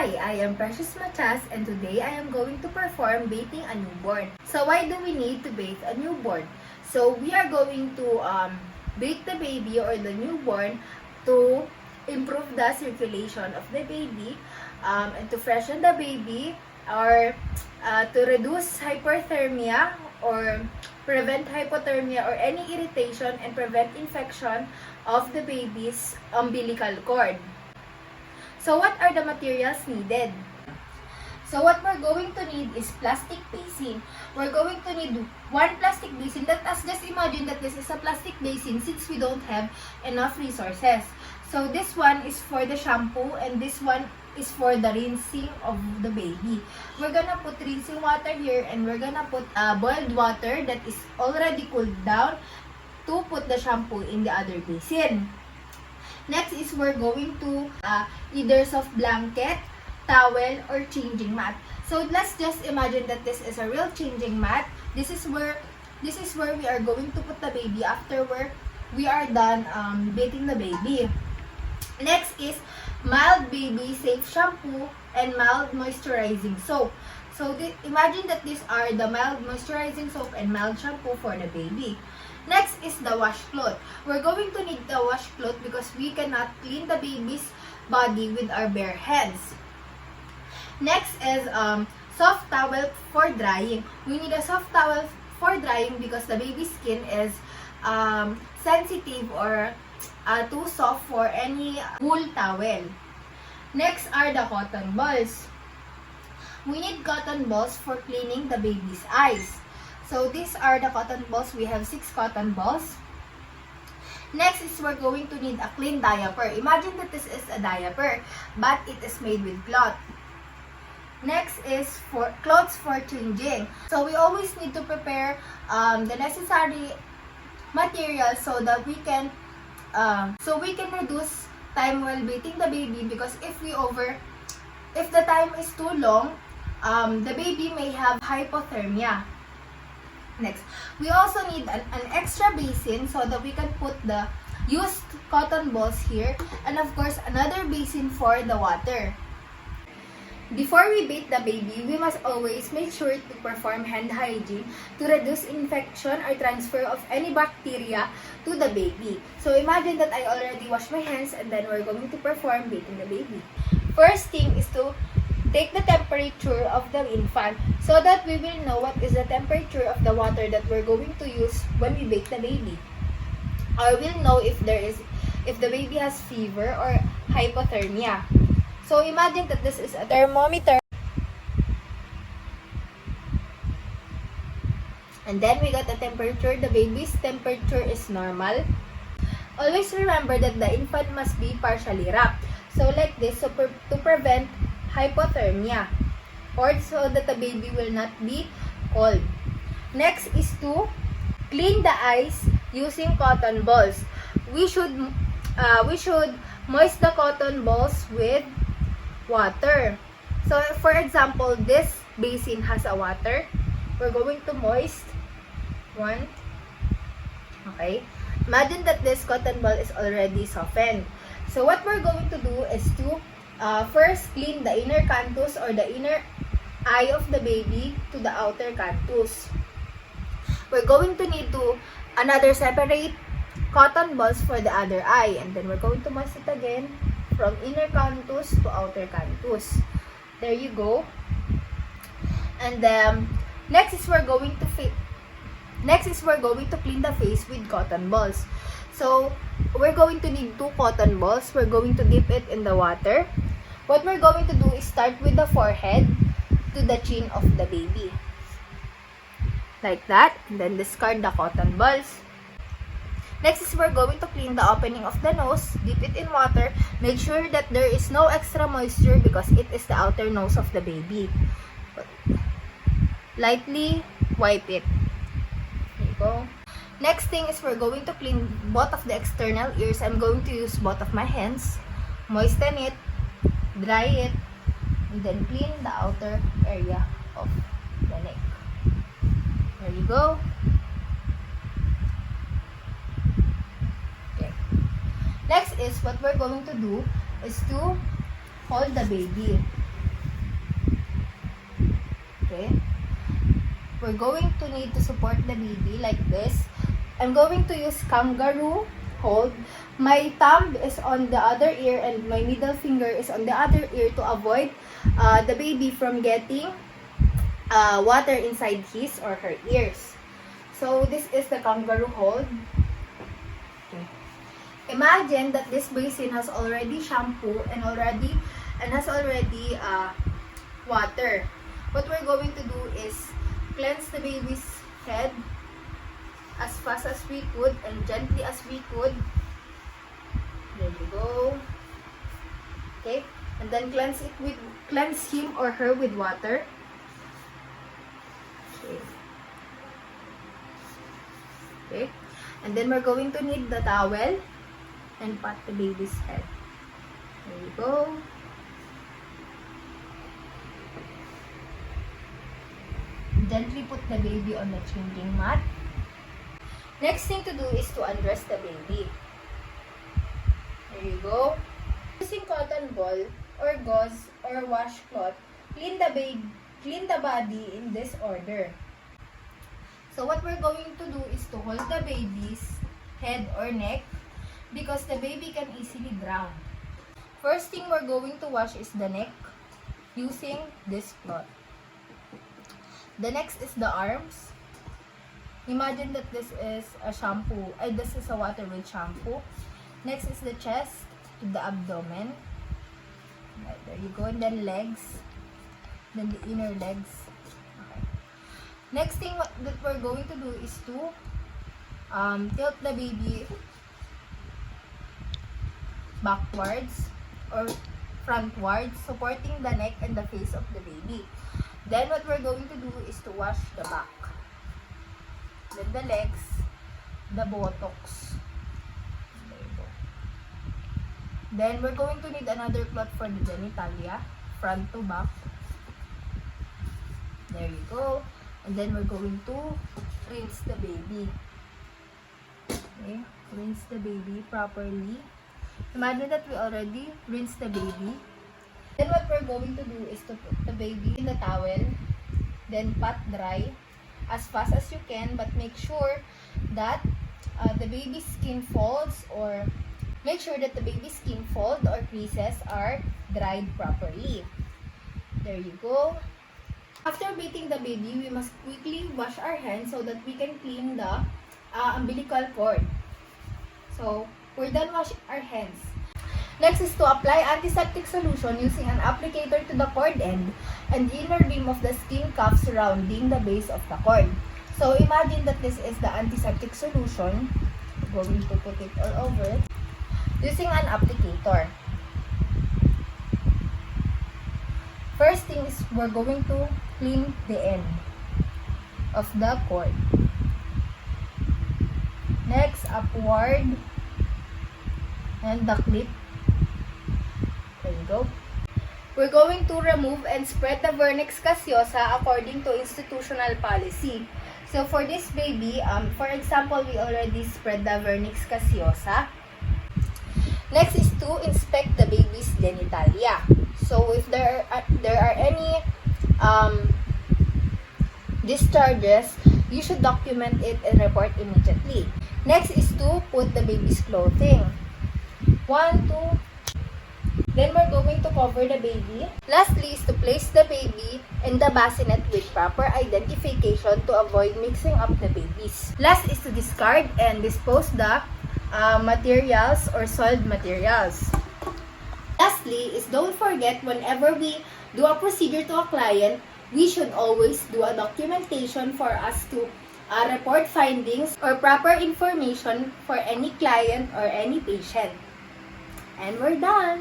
Hi, I am Precious Machas and today I am going to perform bathing a newborn. So why do we need to bathe a newborn? So we are going to bathe the baby or the newborn to improve the circulation of the baby and to freshen the baby or to reduce hyperthermia or prevent hypothermia or any irritation and prevent infection of the baby's umbilical cord. So what are the materials needed? So what we're going to need is plastic basin. We're going to need one plastic basin. Let us just imagine that this is a plastic basin since we don't have enough resources. So this one is for the shampoo and this one is for the rinsing of the baby. We're gonna put rinsing water here and we're gonna put boiled water that is already cooled down to put the shampoo in the other basin. Next is we're going to either soft blanket, towel, or changing mat. So let's just imagine that this is a real changing mat. This is where we are going to put the baby after we are done bathing the baby. Next is mild baby safe shampoo and mild moisturizing soap. So imagine that these are the mild moisturizing soap and mild shampoo for the baby. Next is the washcloth. We're going to need the washcloth because we cannot clean the baby's body with our bare hands. Next is soft towel for drying. We need a soft towel for drying because the baby's skin is sensitive or too soft for any wool towel. Next are the cotton balls. We need cotton balls for cleaning the baby's eyes. So these are the cotton balls. We have 6 cotton balls. Next is we're going to need a clean diaper. Imagine that this is a diaper, but it is made with cloth. Next is for clothes for changing. So we always need to prepare the necessary materials so that we can reduce time while bathing the baby, because if the time is too long, the baby may have hypothermia. Next, we also need an extra basin so that we can put the used cotton balls here, and of course another basin for the water. Before we bathe the baby, we must always make sure to perform hand hygiene to reduce infection or transfer of any bacteria to the baby. So imagine that I already washed my hands and then we're going to perform bathing the baby. First thing is to take the temperature of the infant so that we will know what is the temperature of the water that we're going to use when we bathe the baby. Or we'll know if the baby has fever or hypothermia. So imagine that this is a thermometer. And then we got the temperature. The baby's temperature is normal. Always remember that the infant must be partially wrapped. So like this, so to prevent hypothermia or so that the baby will not be cold. Next is to clean the eyes using cotton balls. We should moist the cotton balls with water. So for example, this basin has a water. We're going to moist one. Okay. Imagine that this cotton ball is already softened. So what we're going to do is to first clean the inner canthus or the inner eye of the baby to the outer canthus. We're going to need another separate cotton balls for the other eye, and then we're going to moist it again from inner canthus to outer canthus. There you go. And then next is we're going to clean the face with cotton balls. So we're going to need 2 cotton balls. We're going to dip it in the water. What we're going to do is start with the forehead to the chin of the baby. Like that. And then discard the cotton balls. Next is we're going to clean the opening of the nose. Dip it in water. Make sure that there is no extra moisture because it is the outer nose of the baby. Lightly wipe it. There you go. Next thing is we're going to clean both of the external ears. I'm going to use both of my hands. Moisten it. Dry it, and then clean the outer area of the neck. There you go. Okay. Next is what we're going to do is to hold the baby. Okay. We're going to need to support the baby like this. I'm going to use kangaroo hold. My thumb is on the other ear and my middle finger is on the other ear to avoid the baby from getting water inside his or her ears. So this is the kangaroo hold. Okay. Imagine that this basin has already shampoo and has already water. What we're going to do is cleanse the baby's head as fast as we could and gently as we could. There you go. Okay, and then cleanse him or her with water. Okay. Okay, and then we're going to need the towel and pat the baby's head. There you go. Gently put the baby on the changing mat. Next thing to do is to undress the baby. There you go. Using cotton ball or gauze or washcloth, clean the body in this order. So what we're going to do is to hold the baby's head or neck because the baby can easily drown. First thing we're going to wash is the neck using this cloth. The next is the arms. Imagine that this is a shampoo. This is a water with shampoo. Next is the chest to the abdomen. Right, there you go. And then legs. Then the inner legs. Okay. Next thing that we're going to do is to tilt the baby backwards or frontwards, supporting the neck and the face of the baby. Then what we're going to do is to wash the back. Then the legs, the buttocks. There you go. Then we're going to need another cloth for the genitalia, front to back. There you go. And then we're going to rinse the baby. Okay, rinse the baby properly. Imagine that we already rinsed the baby. Then what we're going to do is to put the baby in the towel, then pat dry as fast as you can, but make sure that the baby's skin folds or creases are dried properly. There you go. After bathing the baby, we must quickly wash our hands so that we can clean the umbilical cord. So we're done washing our hands. Next is to apply antiseptic solution using an applicator to the cord end and the inner rim of the skin cuff surrounding the base of the cord. So imagine that this is the antiseptic solution. We're going to put it all over using an applicator. First thing is we're going to clean the end of the cord. Next, upward and the clip. There you go. We're going to remove and spread the vernix caseosa according to institutional policy. So for this baby, for example, we already spread the vernix caseosa. Next is to inspect the baby's genitalia. So if there are any discharges, you should document it and report immediately. Next is to put the baby's clothing. 1, 2. Then we're going to cover the baby. Lastly is to place the baby in the bassinet with proper identification to avoid mixing up the babies. Last is to discard and dispose the materials or soiled materials. Lastly is don't forget whenever we do a procedure to a client, we should always do a documentation for us to report findings or proper information for any client or any patient. And we're done!